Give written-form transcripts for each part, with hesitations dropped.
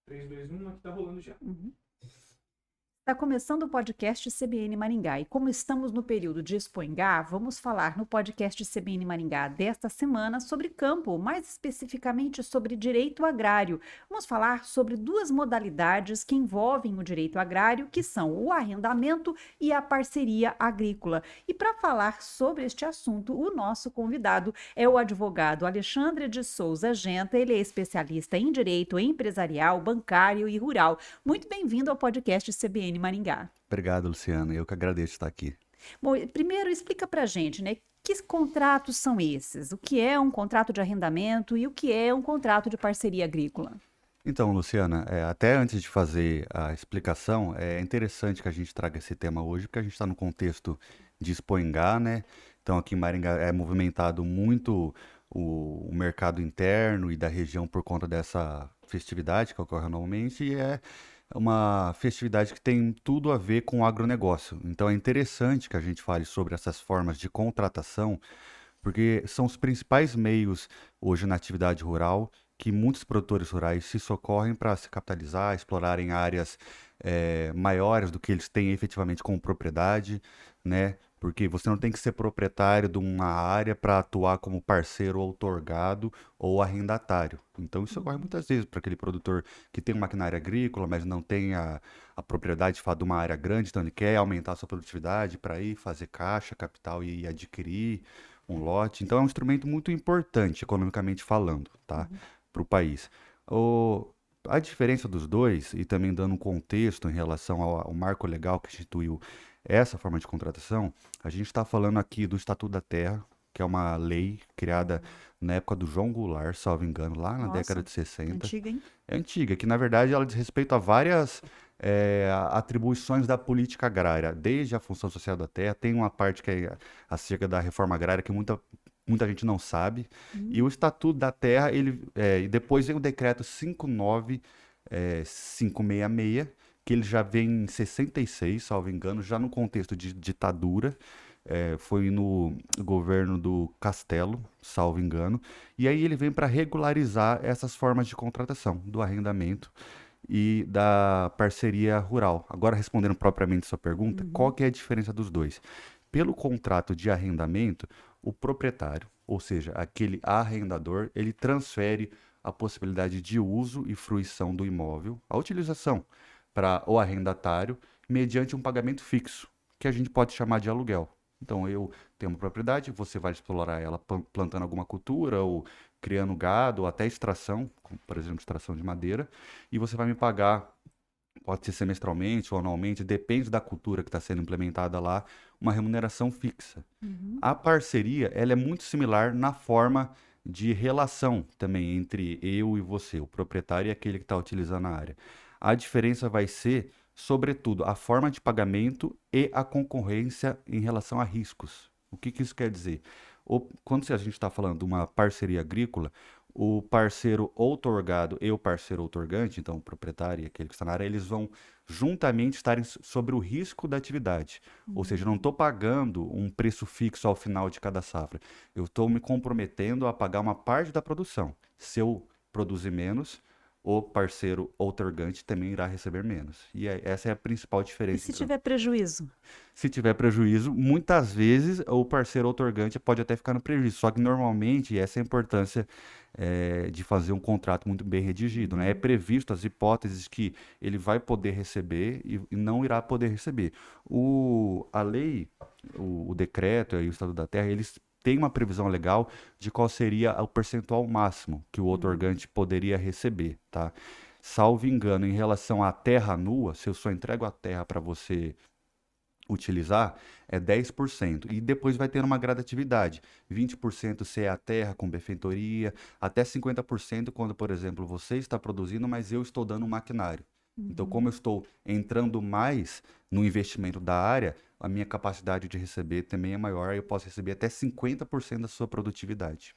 3, 2, 1, aqui tá rolando já. Está começando o podcast CBN Maringá e como estamos no período de Expo Engá, vamos falar no podcast CBN Maringá desta semana sobre campo, mais especificamente sobre direito agrário. Vamos falar sobre duas modalidades que envolvem o direito agrário, que são o arrendamento e a parceria agrícola. E para falar sobre este assunto, o nosso convidado é o advogado Alexandre de Souza Genta. Ele é especialista em direito empresarial, bancário e rural. Muito bem-vindo ao podcast CBN Maringá. Obrigado, Luciana. Eu que agradeço estar aqui. Bom, primeiro explica pra gente, né? Que contratos são esses? O que é um contrato de arrendamento e o que é um contrato de parceria agrícola? Então, Luciana, até antes de fazer a explicação, é interessante que a gente traga esse tema hoje, porque a gente está no contexto de Expo Engá, né? Então, aqui em Maringá é movimentado muito o mercado interno e da região por conta dessa festividade que ocorre anualmente, e é uma festividade que tem tudo a ver com o agronegócio. Então, é interessante que a gente fale sobre essas formas de contratação, porque são os principais meios hoje na atividade rural que muitos produtores rurais se socorrem para se capitalizar, explorarem áreas maiores do que eles têm efetivamente como propriedade, né? Porque você não tem que ser proprietário de uma área para atuar como parceiro outorgado ou arrendatário. Então, isso ocorre muitas vezes para aquele produtor que tem uma maquinária agrícola, mas não tem a propriedade de fato de uma área grande, então ele quer aumentar a sua produtividade para ir fazer caixa, capital e adquirir um lote. Então é um instrumento muito importante, economicamente falando, tá? Para o país. O, a diferença dos dois, e também dando um contexto em relação ao marco legal que instituiu essa forma de contratação, a gente está falando aqui do Estatuto da Terra, que é uma lei criada na época do João Goulart, salvo engano, lá na década Nossa, de 60. antiga, hein? É antiga, que na verdade ela diz respeito a várias atribuições da política agrária, desde a função social da terra, tem uma parte que é acerca da reforma agrária que muita gente não sabe, e o Estatuto da Terra, e depois vem o decreto 59566, que ele já vem em 66, salvo engano, já no contexto de ditadura, foi no governo do Castelo, salvo engano, e aí ele vem para regularizar essas formas de contratação, do arrendamento e da parceria rural. Agora, respondendo propriamente sua pergunta, qual que é a diferença dos dois? Pelo contrato de arrendamento, o proprietário, ou seja, aquele arrendador, ele transfere a possibilidade de uso e fruição do imóvel, a utilização para o arrendatário, mediante um pagamento fixo, que a gente pode chamar de aluguel. Então, eu tenho uma propriedade, você vai explorar ela plantando alguma cultura ou criando gado, ou até extração, como, por exemplo, extração de madeira, e você vai me pagar, pode ser semestralmente ou anualmente, depende da cultura que está sendo implementada lá, uma remuneração fixa. A parceria, ela é muito similar na forma de relação também entre eu e você, o proprietário e aquele que está utilizando a área. A diferença vai ser, sobretudo, a forma de pagamento e a concorrência em relação a riscos. O que que isso quer dizer? Quando a gente está falando de uma parceria agrícola, o parceiro outorgado e o parceiro outorgante, então o proprietário e aquele que está na área, eles vão juntamente estarem sobre o risco da atividade. Ou seja, eu não estou pagando um preço fixo ao final de cada safra. Eu estou me comprometendo a pagar uma parte da produção. Se eu produzir menos, o parceiro outorgante também irá receber menos. Essa é a principal E diferença. se tiver prejuízo? Se tiver prejuízo, muitas vezes o parceiro outorgante pode até ficar no prejuízo. Só que normalmente, e essa é a importância de fazer um contrato muito bem redigido, né? É previsto as hipóteses que ele vai poder receber e não irá poder receber. A lei, o decreto e o Estatuto da Terra, eles têm uma previsão legal de qual seria o percentual máximo que o outorgante poderia receber, tá? Salvo engano, em relação à terra nua, se eu só entrego a terra para você utilizar, é 10%. E depois vai ter uma gradatividade. 20% se é a terra com benfeitoria, até 50% quando, por exemplo, você está produzindo, mas eu estou dando um maquinário. Então, como eu estou entrando mais no investimento da área, a minha capacidade de receber também é maior, aí eu posso receber até 50% da sua produtividade.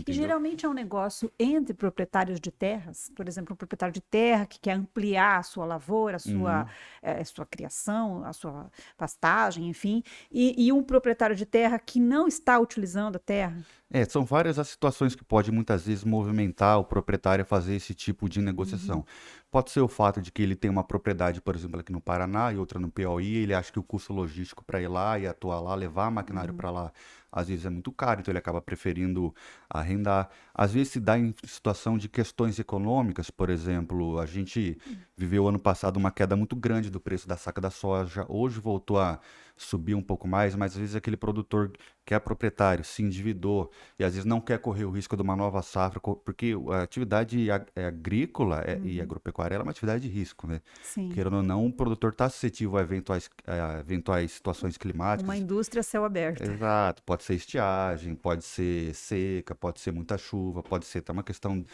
E Entendeu? geralmente é um negócio entre proprietários de terras, por exemplo, um proprietário de terra que quer ampliar a sua lavoura, Uhum. a sua criação, a sua pastagem, enfim, e um proprietário de terra que não está utilizando a terra. São várias as situações que pode muitas vezes movimentar o proprietário a fazer esse tipo de Uhum, negociação. Pode ser o fato de que ele tem uma propriedade, por exemplo, aqui no Paraná e outra no Piauí, ele acha que o custo logístico para ir lá e atuar lá, levar maquinário uhum. para lá, às vezes é muito caro, então ele acaba preferindo arrendar. Às vezes se dá em situação de questões econômicas, por exemplo, a gente viveu ano passado uma queda muito grande do preço da saca da soja, hoje voltou a subir um pouco mais, mas às vezes aquele produtor que é proprietário se endividou e às vezes não quer correr o risco de uma nova safra, porque a atividade agrícola e Uhum, agropecuária ela é uma atividade de risco, né? sim, Querendo ou não, o produtor está suscetível a eventuais situações uma climáticas. indústria a céu aberto. Exato, pode ser estiagem, pode ser seca, pode ser muita chuva, pode ser até uma questão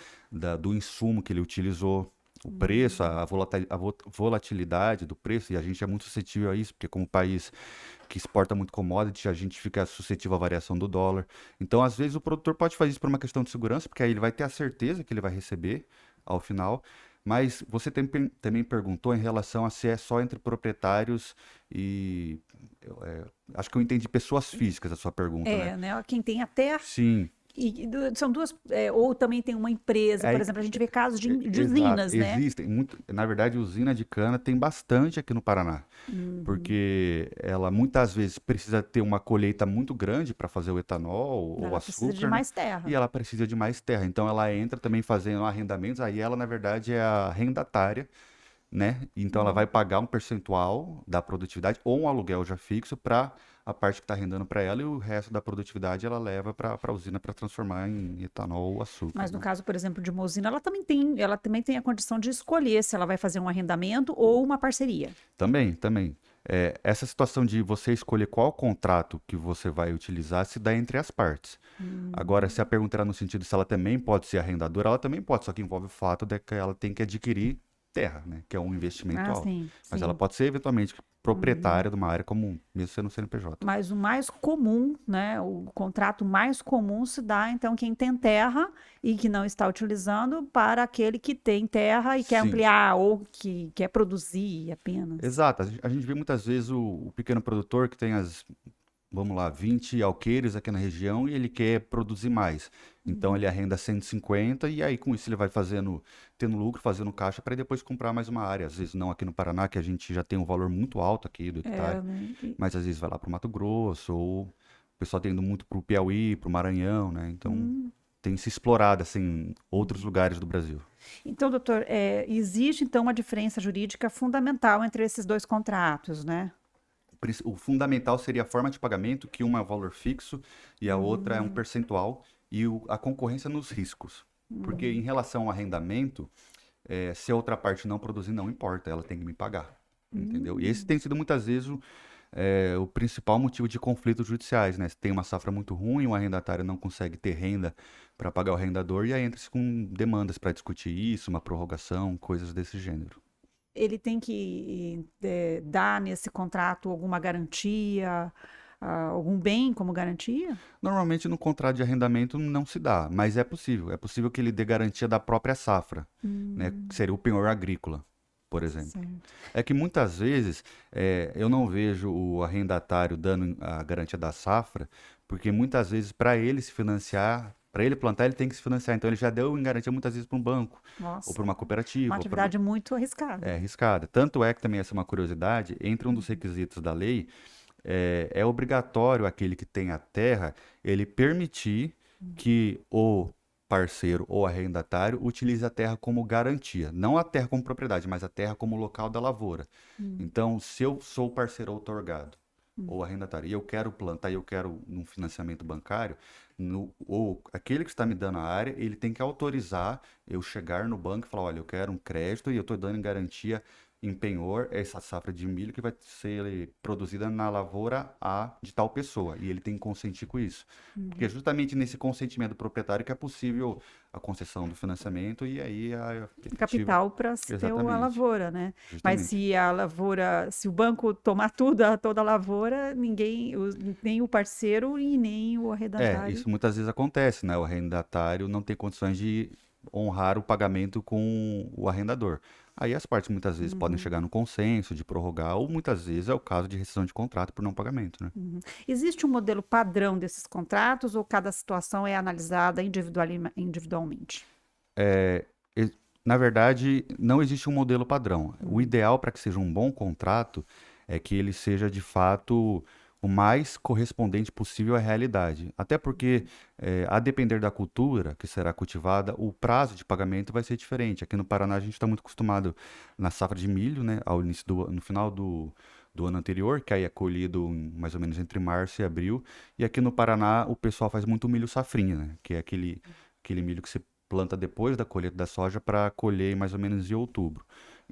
do insumo que ele utilizou. O preço, Hum, volatilidade do preço, e a gente é muito suscetível a isso, porque como país que exporta muito commodity, a gente fica suscetível à variação do dólar. Então, às vezes, o produtor pode fazer isso por uma questão de segurança, porque aí ele vai ter a certeza que ele vai receber ao final. Mas você também perguntou em relação a se é só entre proprietários e. Acho que eu entendi pessoas físicas a sua pergunta, né? é, né? Quem tem a terra Sim. são duas, ou também tem uma empresa, por É, exemplo, a gente vê casos de exato. usinas, né? Existem muito. Na verdade, usina de cana tem bastante aqui no Paraná. Uhum. Porque ela muitas vezes precisa ter uma colheita muito grande para fazer o etanol ou Ela precisa de açúcar, né? mais E terra. ela precisa de mais terra. Então ela entra também fazendo arrendamentos, aí ela, na verdade, é a arrendatária, né? Então ela vai Uhum. pagar um percentual da produtividade ou um aluguel já fixo para a parte que está arrendando para ela e o resto da produtividade ela leva para a usina para transformar em etanol ou açúcar, Mas no né? caso, por exemplo, de uma usina, ela também tem a condição de escolher se ela vai fazer um arrendamento ou uma parceria. Também, também. Essa situação de você escolher qual contrato que você vai utilizar se dá entre as partes. Agora, se a Hum. pergunta era no sentido se ela também pode ser arrendadora, ela também pode, só que envolve o fato de que ela tem que adquirir terra, né? Que é um investimento Ah, alto. sim, Mas ela sim. pode ser eventualmente Uhum. proprietária de uma área comum, mesmo sendo CNPJ. Mas o mais comum, né? O contrato mais comum se dá, então, quem tem terra e que não está utilizando para aquele que tem terra e quer Sim, ampliar ou que quer produzir apenas. exato. A gente vê muitas vezes o pequeno produtor que tem vamos lá, 20 alqueires aqui na região e ele quer produzir mais. Então Uhum. ele arrenda 150 e aí com isso ele vai tendo lucro, fazendo caixa para depois comprar mais uma área. Às vezes não aqui no Paraná, que a gente já tem um valor muito alto aqui do hectare, É, né? mas às vezes vai lá para o Mato Grosso ou o pessoal tá indo muito para o Piauí, para o Maranhão, né? Então Hum. tem se explorado assim outros Uhum. lugares do Brasil. Então, doutor, existe então uma diferença jurídica fundamental entre esses dois contratos, né? O fundamental seria a forma de pagamento, que uma é valor fixo e a outra é um Hum, percentual, e a concorrência nos riscos. Porque em hum, relação ao arrendamento, se a outra parte não produzir, não importa, ela tem que me pagar. Entendeu? E esse hum. tem sido muitas vezes o principal motivo de conflitos judiciais, né? Se tem uma safra muito ruim, o arrendatário não consegue ter renda para pagar o arrendador, e aí entra-se com demandas para discutir isso, uma prorrogação, coisas desse gênero. Ele tem que dar nesse contrato alguma garantia, algum bem como garantia? Normalmente no contrato de arrendamento não se dá, mas é possível. É possível que ele dê garantia da própria safra, né? Que Hum, seria o penhor agrícola, por exemplo. certo. É que muitas vezes eu não vejo o arrendatário dando a garantia da safra, porque muitas vezes para ele se financiar, para ele plantar, ele tem que se financiar. Então ele já deu em garantia muitas vezes para um banco, ou para Nossa, uma uma cooperativa, ou para uma. atividade muito É arriscada. arriscada. Tanto é que também essa é uma curiosidade, entre um dos Uhum, requisitos da lei, é obrigatório aquele que tem a terra, ele permitir que o parceiro ou arrendatário utilize a terra como garantia. Não a terra como propriedade, mas a terra como local da lavoura. uhum, Então, se eu sou o parceiro outorgado uhum, ou arrendatário e eu quero plantar e eu quero um financiamento bancário, ou aquele que está me dando a área, ele tem que autorizar eu chegar no banco e falar, olha, eu quero um crédito e eu estou dando em garantia em penhor essa safra de milho que vai ser produzida na lavoura A de tal pessoa. E ele tem que consentir com isso. Porque é justamente nesse consentimento do proprietário que é possível a concessão do financiamento e aí a efetiva. Capital para se ter a Exatamente, lavoura, né? Mas justamente. se a lavoura, se o banco tomar tudo, toda a lavoura, ninguém, nem o parceiro e nem o arrendatário. Isso muitas vezes acontece, né? O arrendatário não tem condições de honrar o pagamento com o arrendador. Aí as partes muitas vezes podem chegar no consenso de prorrogar, ou muitas vezes é o caso de rescisão de contrato por não pagamento, né? Existe um modelo padrão desses contratos ou cada situação é analisada individualmente? E, na verdade, não existe um modelo padrão. O ideal para que seja um bom contrato é que ele seja de fato o mais correspondente possível à realidade. Até porque, a depender da cultura que será cultivada, o prazo de pagamento vai ser diferente. Aqui no Paraná a gente está muito acostumado na safra de milho, né, no final do ano anterior, que aí é colhido mais ou menos entre março e abril. E aqui no Paraná o pessoal faz muito milho safrinha, né, que é aquele milho que se planta depois da colheita da soja para colher mais ou menos em outubro.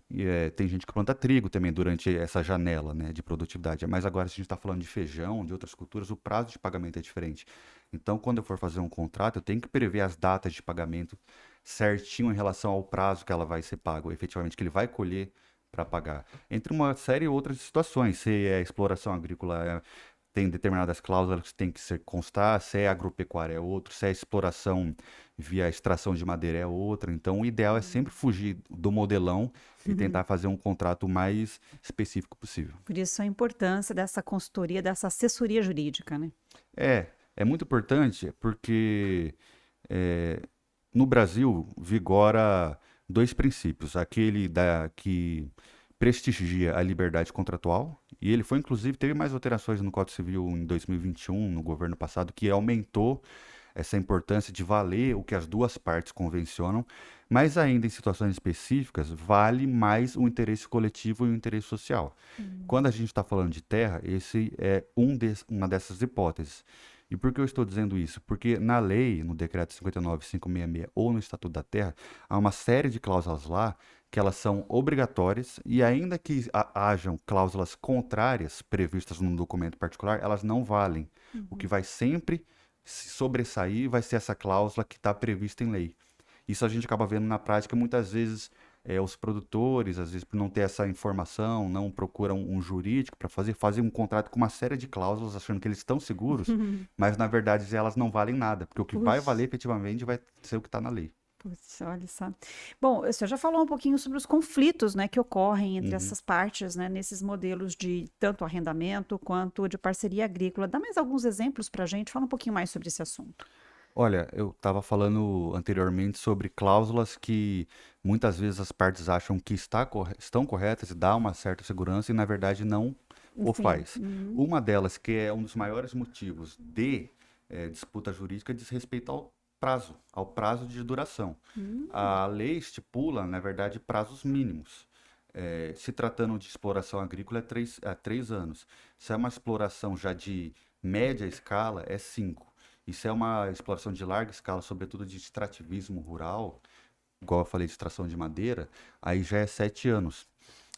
E, tem gente que planta trigo também durante essa janela, né, de produtividade. Mas agora, se a gente está falando de feijão, de outras culturas, o prazo de pagamento é diferente. Então, quando eu for fazer um contrato, eu tenho que prever as datas de pagamento certinho em relação ao prazo que ela vai ser pago, efetivamente, que ele vai colher para pagar. Entre uma série de outras situações, se é exploração agrícola, tem determinadas cláusulas que tem que ser constar, se é agropecuária é outro, se é exploração via extração de madeira é outra. Então, o ideal é sempre fugir do modelão e tentar fazer um contrato mais específico possível. Por isso a importância dessa consultoria, dessa assessoria jurídica, né? É muito importante porque no Brasil vigora dois princípios. Aquele que prestigia a liberdade contratual, e ele foi, inclusive, teve mais alterações no Código Civil em 2021, no governo passado, que aumentou essa importância de valer o que as duas partes convencionam, mas ainda em situações específicas, vale mais o interesse coletivo e o interesse social. Quando a gente está falando de terra, esse é uma dessas hipóteses. E por que eu estou dizendo isso? Porque na lei, no decreto 59.566 ou no Estatuto da Terra, há uma série de cláusulas lá que elas são obrigatórias e ainda que hajam cláusulas contrárias previstas num documento particular, elas não valem. O que vai sempre se sobressair vai ser essa cláusula que está prevista em lei. Isso a gente acaba vendo na prática muitas vezes. Os produtores, às vezes, por não ter essa informação, não procuram um jurídico para fazem um contrato com uma série de cláusulas, achando que eles estão seguros, mas na verdade elas não valem nada, porque o que vai Puxa, valer efetivamente vai ser o que está na lei. puxa, olha só. Bom, o senhor já falou um pouquinho sobre os conflitos, né, que ocorrem entre Uhum. essas partes, né, nesses modelos de tanto arrendamento quanto de parceria agrícola. Dá mais alguns exemplos para a gente? Fala um pouquinho mais sobre esse assunto. Olha, eu estava falando anteriormente sobre cláusulas que muitas vezes as partes acham que estão corretas e dá uma certa segurança e na verdade não o Sim. faz. Uma delas, que é um dos maiores motivos de disputa jurídica, diz respeito ao prazo de duração. A lei estipula, na verdade, prazos mínimos. Se tratando de exploração agrícola, é 3 anos. Se é uma exploração já de média escala, é 5. E se é uma exploração de larga escala, sobretudo de extrativismo rural, igual eu falei de extração de madeira, aí já é 7 anos.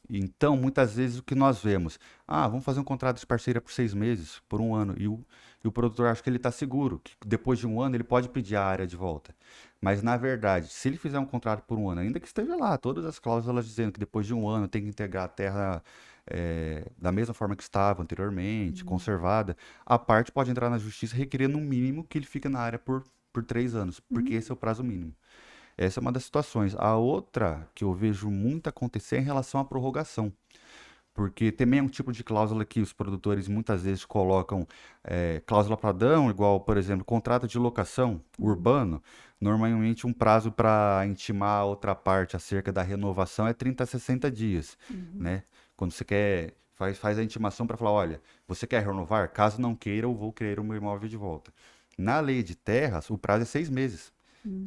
Então, muitas vezes o que nós vemos, vamos fazer um contrato de parceria por 6 meses, por um ano, e o produtor acha que ele está seguro, que depois de um ano ele pode pedir a área de volta. Mas, na verdade, se ele fizer um contrato por um ano, ainda que esteja lá, todas as cláusulas dizendo que depois de um ano tem que integrar a terra da mesma forma que estava anteriormente, conservada, a parte pode entrar na justiça requerendo no mínimo que ele fique na área por 3 anos, porque esse é o prazo mínimo. Essa é uma das situações. A outra que eu vejo muito acontecer é em relação à prorrogação. Porque também é um tipo de cláusula que os produtores muitas vezes colocam cláusula padrão, igual, por exemplo, contrato de locação urbano. Normalmente, um prazo para intimar a outra parte acerca da renovação é 30 a 60 dias, né? Quando você faz a intimação para falar, olha, você quer renovar? Caso não queira, eu vou querer o meu imóvel de volta. Na lei de terras, o prazo é 6 meses.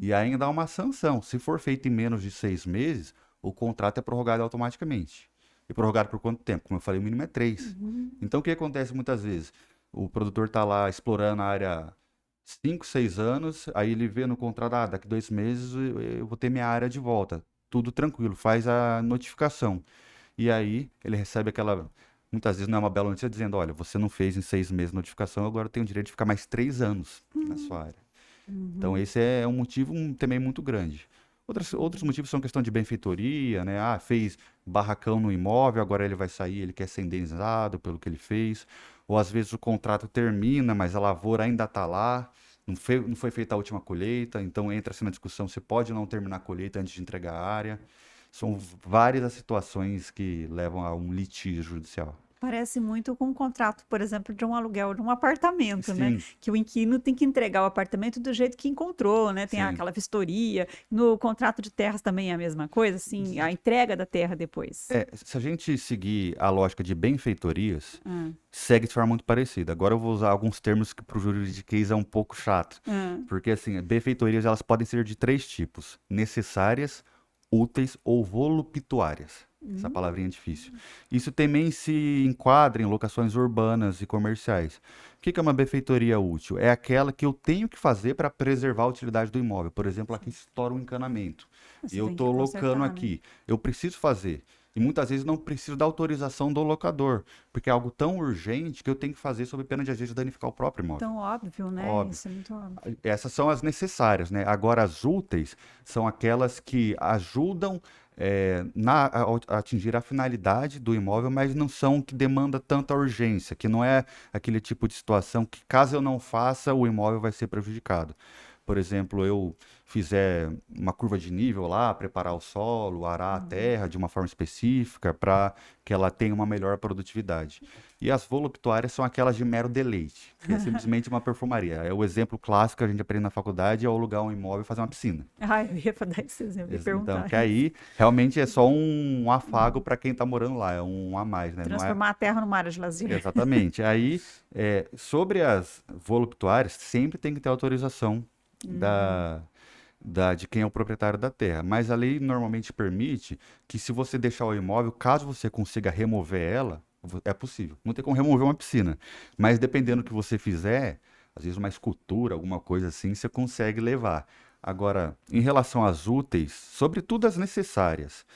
E ainda há uma sanção. Se for feito em menos de 6 meses, o contrato é prorrogado automaticamente. E prorrogado por quanto tempo? Como eu falei, o mínimo é 3. Então, o que acontece muitas vezes? O produtor está lá explorando a área 5, 6 anos, aí ele vê no contrato, daqui 2 meses eu vou ter minha área de volta. Tudo tranquilo, faz a notificação. E aí ele recebe aquela, muitas vezes não é uma bela notícia dizendo, olha, você não fez em 6 meses notificação, agora tem o direito de ficar mais 3 anos na sua área. Então esse é um motivo também muito grande. Outros motivos são questão de benfeitoria, né? Ah, fez barracão no imóvel, agora ele vai sair, ele quer ser indenizado pelo que ele fez. Ou às vezes o contrato termina, mas a lavoura ainda está lá, não foi feita a última colheita, então entra-se na discussão se pode ou não terminar a colheita antes de entregar a área. São várias as situações que levam a um litígio judicial. Parece muito com um contrato, por exemplo, de um aluguel de um apartamento, né? Sim, Que o inquilino tem que entregar o apartamento do jeito que encontrou, né? Tem sim. aquela vistoria. No contrato de terras também é a mesma coisa, assim, a entrega da terra depois. Se a gente seguir a lógica de benfeitorias, Ah, segue de forma muito parecida. Agora eu vou usar alguns termos que para o juridiquês é um pouco chato. ah, Porque, assim, benfeitorias elas podem ser de três tipos: necessárias, úteis ou voluptuárias. Essa palavrinha é difícil. Isso também se enquadra em locações urbanas e comerciais. O que é uma benfeitoria útil? É aquela que eu tenho que fazer para preservar a utilidade do imóvel. Por exemplo, aqui estoura um encanamento. E você eu tem que estou locando consertar, né? aqui. Eu preciso fazer. E muitas vezes não preciso da autorização do locador, porque é algo tão urgente que eu tenho que fazer sob pena de, às vezes, danificar o próprio imóvel. Tão óbvio, né? Óbvio. Isso é muito óbvio. Essas são as necessárias, né? Agora, as úteis são aquelas que ajudam a atingir a finalidade do imóvel, mas não são que demanda tanta urgência, que não é aquele tipo de situação que, caso eu não faça, o imóvel vai ser prejudicado. Por exemplo, eu fizer uma curva de nível lá, preparar o solo, arar a terra de uma forma específica para que ela tenha uma melhor produtividade. E as voluptuárias são aquelas de mero deleite, que é simplesmente uma perfumaria. É o exemplo clássico que a gente aprende na faculdade, é alugar um imóvel e fazer uma piscina. Ah, eu ia dar esse exemplo e Então, perguntar que isso. aí realmente é só um afago para quem está morando lá, é um a mais, né? Não é Transformar a terra numa área de lazer. exatamente. Aí, sobre as voluptuárias, sempre tem que ter autorização da, de quem é o proprietário da terra. Mas a lei normalmente permite que, se você deixar o imóvel, caso você consiga remover ela, é possível. Não tem como remover uma piscina. Mas dependendo do que você fizer, às vezes uma escultura, alguma coisa assim, você consegue levar. Agora, em relação às úteis, sobretudo as necessárias,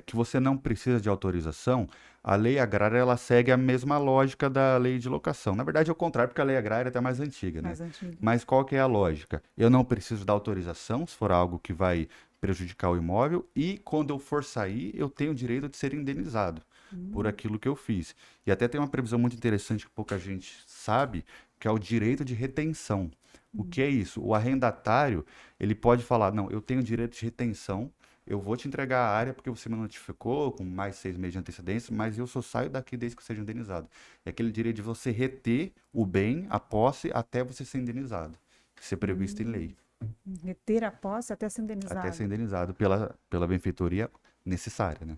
que você não precisa de autorização, a lei agrária ela segue a mesma lógica da lei de locação. Na verdade, é o contrário, porque a lei agrária é até mais antiga, né? Mais antigo. Mas qual que é a lógica? Eu não preciso da autorização, se for algo que vai prejudicar o imóvel, e quando eu for sair, eu tenho o direito de ser indenizado por aquilo que eu fiz. E até tem uma previsão muito interessante que pouca gente sabe, que é o direito de retenção. O que é isso? O arrendatário, ele pode falar, não, eu tenho direito de retenção, eu vou te entregar a área porque você me notificou com mais 6 meses de antecedência, mas eu só saio daqui desde que eu seja indenizado. É aquele direito de você reter o bem, a posse, até você ser indenizado. Isso é previsto em lei. Reter a posse até ser Até ser indenizado. indenizado pela benfeitoria necessária, né?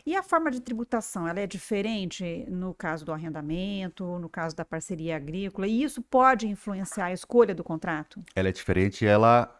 E a forma de tributação, ela é diferente no caso do arrendamento, no caso da parceria agrícola, e isso pode influenciar a escolha do contrato? Ela é diferente, ela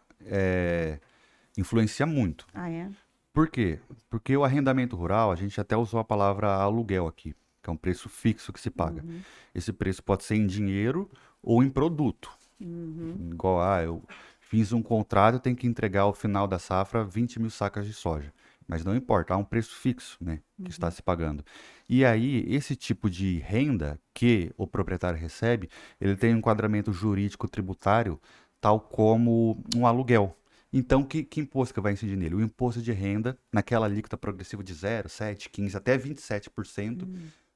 influencia muito. Ah, é? Por quê? Porque o arrendamento rural, a gente até usou a palavra aluguel aqui, que é um preço fixo que se paga. Esse preço pode ser em dinheiro ou em produto. Igual, eu fiz um contrato, eu tenho que entregar ao final da safra 20 mil sacas de soja. Mas não importa, há um preço fixo, né, que está se pagando. E aí, esse tipo de renda que o proprietário recebe, ele tem um enquadramento jurídico tributário, tal como um aluguel. Então, que imposto que vai incidir nele? O imposto de renda, naquela alíquota progressiva de 0, 7, 15, até 27%,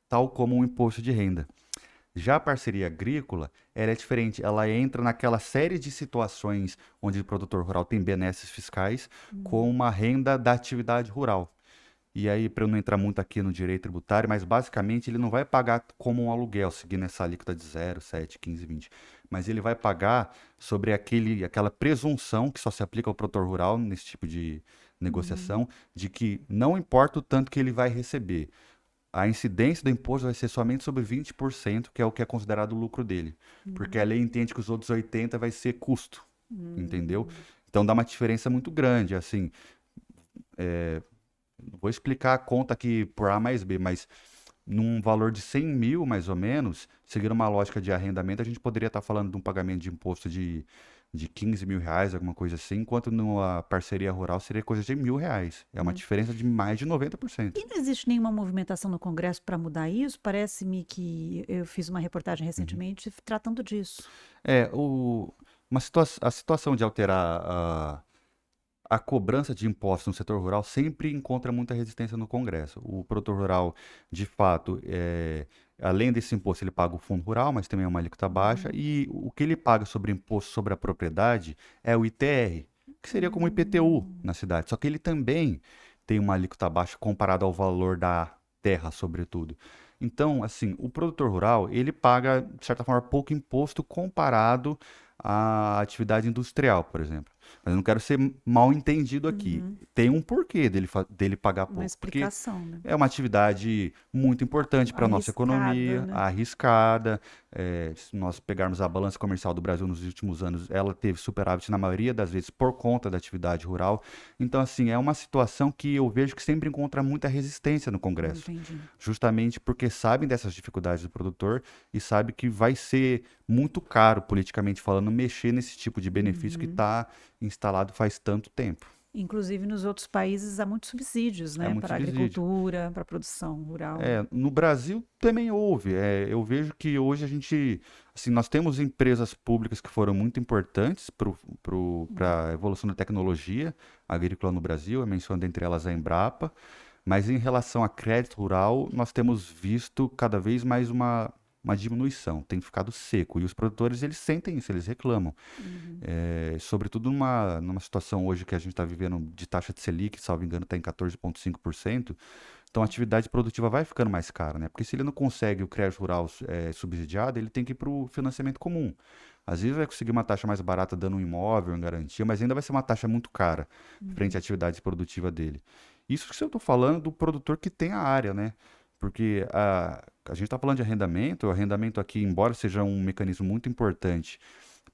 tal como um imposto de renda. Já a parceria agrícola, ela é diferente. Ela entra naquela série de situações onde o produtor rural tem benesses fiscais com uma renda da atividade rural. E aí, para eu não entrar muito aqui no direito tributário, mas basicamente ele não vai pagar como um aluguel, seguindo essa alíquota de 0, 7, 15, 20. Mas ele vai pagar sobre aquela presunção que só se aplica ao produtor rural nesse tipo de negociação, de que não importa o tanto que ele vai receber, a incidência do imposto vai ser somente sobre 20%, que é o que é considerado o lucro dele. Porque a lei entende que os outros 80% vai ser custo, entendeu? Então dá uma diferença muito grande, assim, não vou explicar a conta aqui por A mais B, mas num valor de 100 mil, mais ou menos, seguindo uma lógica de arrendamento, a gente poderia estar falando de um pagamento de imposto de de 15 mil reais, alguma coisa assim, enquanto numa parceria rural seria coisa de R$ 1.000. É uma diferença de mais de 90%. E não existe nenhuma movimentação no Congresso para mudar isso? Parece-me que eu fiz uma reportagem Uhum. recentemente tratando disso. É, a situação de alterar a cobrança de impostos no setor rural sempre encontra muita resistência no Congresso. O produtor rural, de fato, além desse imposto, ele paga o fundo rural, mas também é uma alíquota baixa, e o que ele paga sobre imposto sobre a propriedade é o ITR, que seria como o IPTU Hum, na cidade. Só que ele também tem uma alíquota baixa comparado ao valor da terra, sobretudo. Então, assim, o produtor rural, ele paga, de certa forma, pouco imposto comparado à atividade industrial, por exemplo. Mas eu não quero ser mal entendido aqui. uhum. Tem um porquê dele pagar Uma pouco, porque explicação, né? é uma atividade muito importante para a nossa Arriscada, economia, né? arriscada. Se nós pegarmos a balança comercial do Brasil nos últimos anos, ela teve superávit na maioria das vezes por conta da atividade rural. Então, assim, é uma situação que eu vejo que sempre encontra muita resistência no Congresso, Entendi. justamente porque sabem dessas dificuldades do produtor e sabem que vai ser muito caro, politicamente falando, mexer nesse tipo de benefício que Uhum. está instalado faz tanto tempo. Inclusive, nos outros países há muitos subsídios, É né? muito Para a subsídio. agricultura, para a produção rural. No Brasil também houve. Eu vejo que hoje a gente, assim, nós temos empresas públicas que foram muito importantes para a evolução da tecnologia agrícola no Brasil, eu menciono entre elas a Embrapa, mas em relação a crédito rural, nós temos visto cada vez mais uma diminuição, tem ficado seco, e os produtores, eles sentem isso, eles reclamam. Uhum. Sobretudo numa situação hoje que a gente está vivendo de taxa de Selic, salvo engano, está em 14,5%. Então a atividade produtiva vai ficando mais cara, né? Porque se ele não consegue o crédito rural subsidiado, ele tem que ir para o financiamento comum. Às vezes vai conseguir uma taxa mais barata dando um imóvel em garantia, mas ainda vai ser uma taxa muito cara frente à Uhum. atividade produtiva dele. Isso que eu estou falando do produtor que tem a área, né? Porque a gente está falando de arrendamento, o arrendamento aqui, embora seja um mecanismo muito importante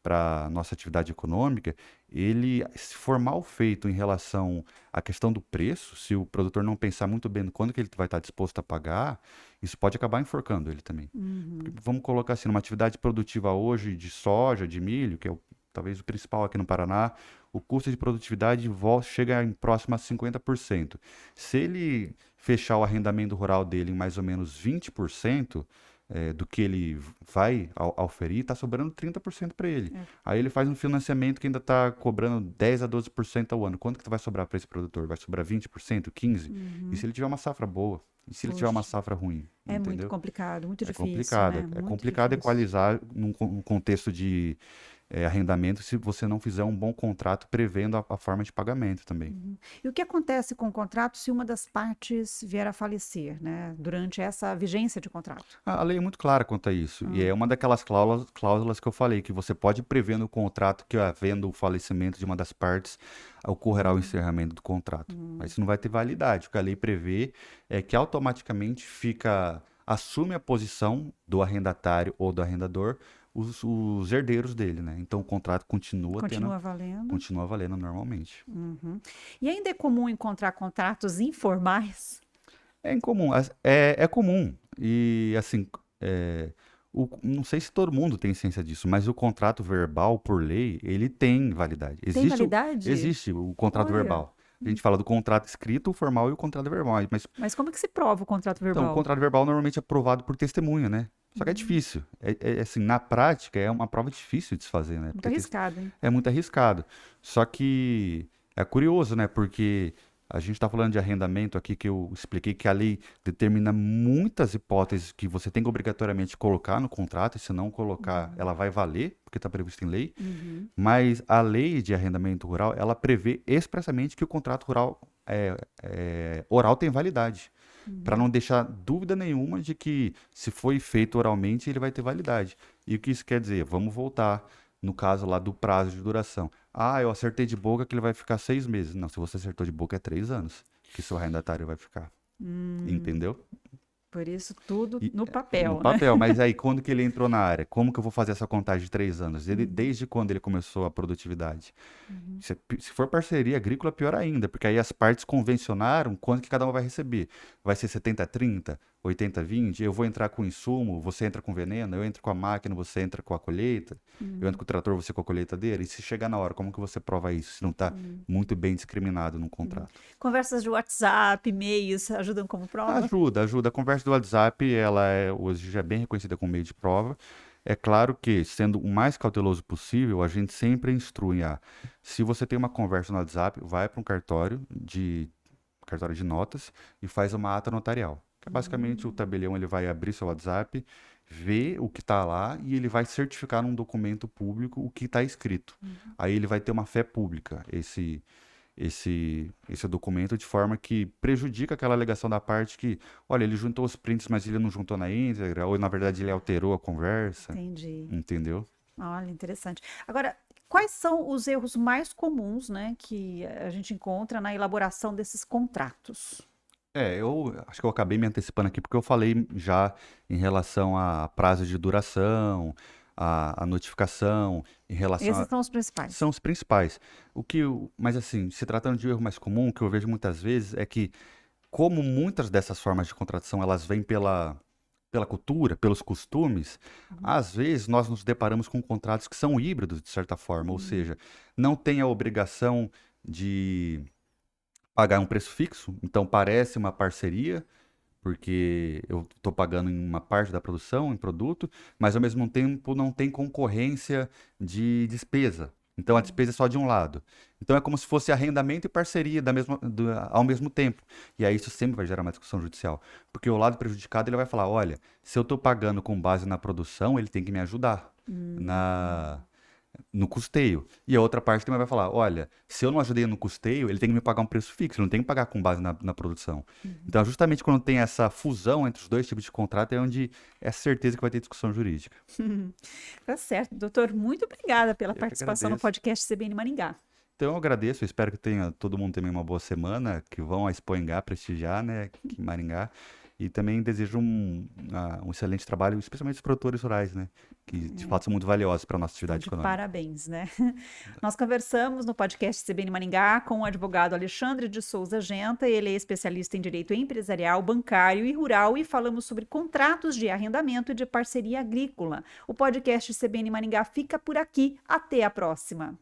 para nossa atividade econômica, ele, se for mal feito em relação à questão do preço, se o produtor não pensar muito bem no quanto que ele vai estar disposto a pagar, isso pode acabar enforcando ele também. Porque, Uhum. vamos colocar assim, numa atividade produtiva hoje de soja, de milho, que é talvez o principal aqui no Paraná, o custo de produtividade chega em próximo a 50%. Se ele fechar o arrendamento rural dele em mais ou menos 20%, do que ele vai auferir, está sobrando 30% para ele. É. Aí ele faz um financiamento que ainda está cobrando 10 a 12% ao ano. Quanto que vai sobrar para esse produtor? Vai sobrar 20%, 15%? E Uhum. se ele tiver uma safra boa? E se ele tiver uma Poxa, safra ruim? é muito Entendeu? complicado, muito É difícil, complicado. né? É Muito complicado difícil. equalizar num contexto de arrendamento se você não fizer um bom contrato prevendo a forma de pagamento também. Uhum. E o que acontece com o contrato se uma das partes vier a falecer, né? Durante essa vigência de contrato? A lei é muito clara quanto a isso. E Ah, é uma daquelas cláusulas que eu falei, que você pode prever no contrato que, havendo o falecimento de uma das partes, ocorrerá o hum, encerramento do contrato. Mas hum, isso não vai ter validade. O que a lei prevê é que automaticamente assume a posição do arrendatário ou do arrendador os herdeiros dele, né? Então o contrato continua valendo? continua valendo normalmente. Uhum. E ainda é comum encontrar contratos informais? É incomum, é comum. E assim, é, não sei se todo mundo tem ciência disso, mas o contrato verbal, por lei, ele tem validade. Tem validade? Existe o contrato Olha. verbal. A gente fala do contrato escrito, o formal e o contrato verbal. Mas Mas como que se prova o contrato então, o verbal? contrato verbal normalmente é aprovado por testemunha, né? Só que é Hum, difícil. Assim, na prática, é uma prova difícil de se fazer, né? muito Porque arriscado, hein? é muito arriscado. Só que é curioso, né? Porque a gente está falando de arrendamento aqui, que eu expliquei que a lei determina muitas hipóteses que você tem que obrigatoriamente colocar no contrato, e se não colocar, Uhum. ela vai valer, porque está previsto em lei. Uhum. Mas a lei de arrendamento rural, ela prevê expressamente que o contrato rural oral tem validade, para Uhum. não deixar dúvida nenhuma de que se foi feito oralmente, ele vai ter validade. E o que isso quer dizer? Vamos voltar no caso lá do prazo de duração. Ah, eu acertei de boca que ele vai ficar 6 meses. Não, se você acertou de boca é 3 anos que seu arrendatário vai ficar. Hum, Entendeu? por isso tudo E, no no papel, né? papel, mas aí quando que ele entrou na área? Como que eu vou fazer essa contagem de 3 anos? Uhum. Desde quando ele começou a produtividade? Uhum. Se for parceria agrícola, pior ainda, porque aí as partes convencionaram quanto que cada uma vai receber. Vai ser 70-30, 80-20, eu vou entrar com insumo, você entra com veneno, eu entro com a máquina, você entra com a colheita, eu entro com o trator, você com a colheitadeira, e se chegar na hora, como que você prova isso, se não está muito bem discriminado no contrato? Conversas de WhatsApp, e-mails ajudam como prova? Ajuda. A conversa do WhatsApp, ela hoje já é bem reconhecida como meio de prova. É claro que, sendo o mais cauteloso possível, a gente sempre instrui se você tem uma conversa no WhatsApp, vai para um cartório de notas e faz uma ata notarial. Que é basicamente o tabelião ele vai abrir seu WhatsApp, ver o que está lá e ele vai certificar num documento público o que está escrito. Aí ele vai ter uma fé pública, esse documento, de forma que prejudica aquela alegação da parte que, olha, ele juntou os prints, mas ele não juntou na íntegra, ou na verdade ele alterou a conversa. Entendi. Entendeu? Olha, interessante. Agora, quais são os erros mais comuns, né, que a gente encontra na elaboração desses contratos? Eu acho que eu acabei me antecipando aqui, porque eu falei já em relação a prazo de duração, a notificação, em relação Esses a. são os principais. São os principais. Mas assim, se tratando de um erro mais comum, que eu vejo muitas vezes é que, como muitas dessas formas de contratação elas vêm pela cultura, pelos costumes, às vezes nós nos deparamos com contratos que são híbridos, de certa forma, ou seja, não tem a obrigação de pagar um preço fixo, então parece uma parceria, porque eu estou pagando em uma parte da produção, em produto, mas ao mesmo tempo não tem concorrência de despesa. Então a despesa é só de um lado. Então é como se fosse arrendamento e parceria ao mesmo tempo. E aí isso sempre vai gerar uma discussão judicial. Porque o lado prejudicado ele vai falar: olha, se eu estou pagando com base na produção, ele tem que me ajudar no custeio. E a outra parte também vai falar: olha, se eu não ajudei no custeio, ele tem que me pagar um preço fixo, ele não tem que pagar com base na produção. Então, justamente quando tem essa fusão entre os dois tipos de contrato, é onde é certeza que vai ter discussão jurídica. Tá certo, doutor. Muito obrigada pela Eu que participação no agradeço. podcast CBN Maringá. Então, eu agradeço, eu espero que todo mundo tenha uma boa semana, que vão a Expo Engá prestigiar, né, aqui em Maringá. E também desejo um excelente trabalho, especialmente os produtores rurais, né, que de fato são muito valiosos para a nossa Estão atividade de econômica. parabéns, né? Nós conversamos no podcast CBN Maringá com o advogado Alexandre de Souza Genta. Ele é especialista em direito empresarial, bancário e rural e falamos sobre contratos de arrendamento e de parceria agrícola. O podcast CBN Maringá fica por aqui. Até a próxima.